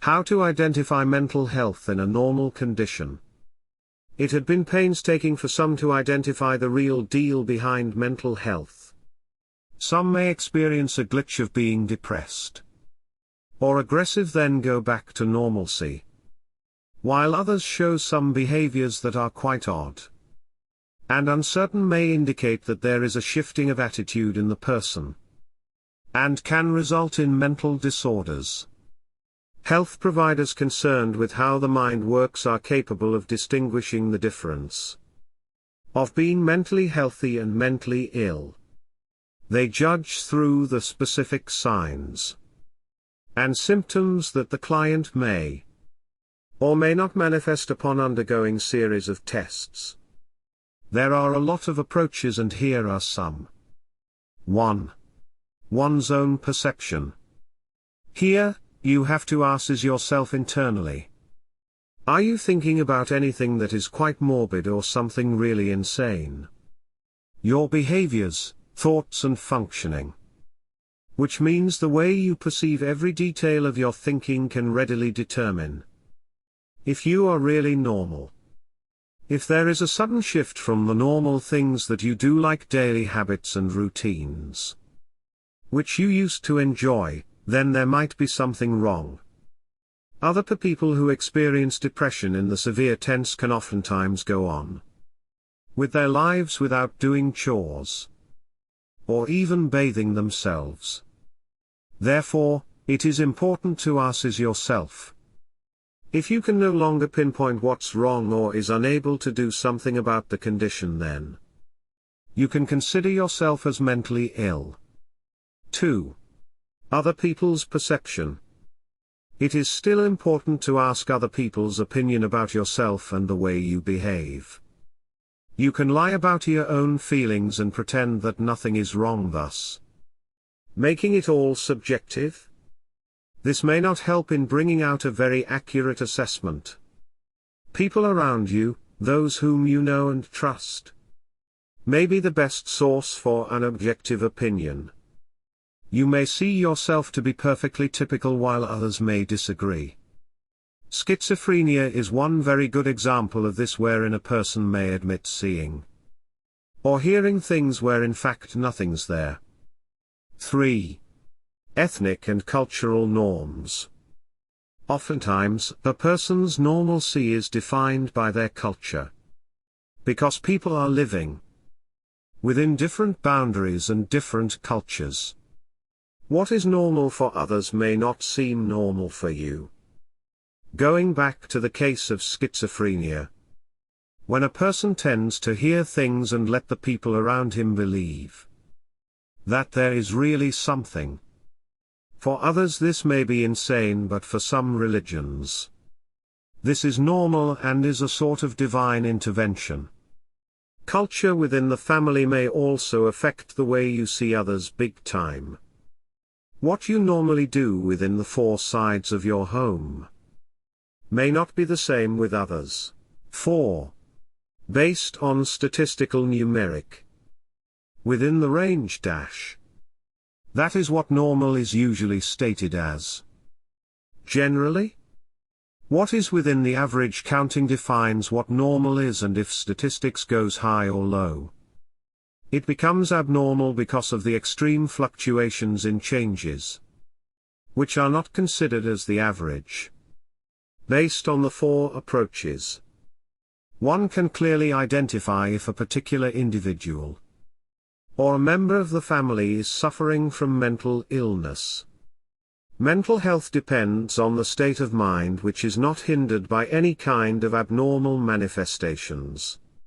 How to identify mental health in a normal condition. It had been painstaking for some to identify the real deal behind mental health. Some may experience a glitch of being depressed or aggressive, then go back to normalcy, while others show some behaviors that are quite odd and uncertain, may indicate that there is a shifting of attitude in the person and can result in mental disorders. Health providers concerned with how the mind works are capable of distinguishing the difference of being mentally healthy and mentally ill. They judge through the specific signs and symptoms that the client may or may not manifest upon undergoing series of tests. There are a lot of approaches, and here are some. 1. One's own perception. Here, you have to ask yourself internally. Are you thinking about anything that is quite morbid or something really insane? Your behaviors, thoughts and functioning, which means the way you perceive every detail of your thinking, can readily determine if you are really normal. If there is a sudden shift from the normal things that you do, like daily habits and routines, which you used to enjoy, then there might be something wrong. Other people who experience depression in the severe tense can oftentimes go on with their lives without doing chores or even bathing themselves. Therefore, it is important to ask yourself, if you can no longer pinpoint what's wrong or is unable to do something about the condition, then you can consider yourself as mentally ill. 2. Other people's perception. It is still important to ask other people's opinion about yourself and the way you behave. You can lie about your own feelings and pretend that nothing is wrong, thus making it all subjective. This may not help in bringing out a very accurate assessment. People around you, those whom you know and trust, may be the best source for an objective opinion. You may see yourself to be perfectly typical while others may disagree. Schizophrenia is one very good example of this, wherein a person may admit seeing or hearing things where in fact nothing's there. 3. Ethnic and cultural norms. Oftentimes, a person's normalcy is defined by their culture, because people are living within different boundaries and different cultures. What is normal for others may not seem normal for you. Going back to the case of schizophrenia, when a person tends to hear things and let the people around him believe that there is really something. For others this may be insane, but for some religions this is normal and is a sort of divine intervention. Culture within the family may also affect the way you see others big time. What you normally do within the four sides of your home may not be the same with others. 4. Based on statistical numeric. Within the range dash. That is what normal is usually stated as. Generally, what is within the average counting defines what normal is, and if statistics goes high or low, it becomes abnormal because of the extreme fluctuations in changes, which are not considered as the average. Based on the 4 approaches, one can clearly identify if a particular individual or a member of the family is suffering from mental illness. Mental health depends on the state of mind, which is not hindered by any kind of abnormal manifestations.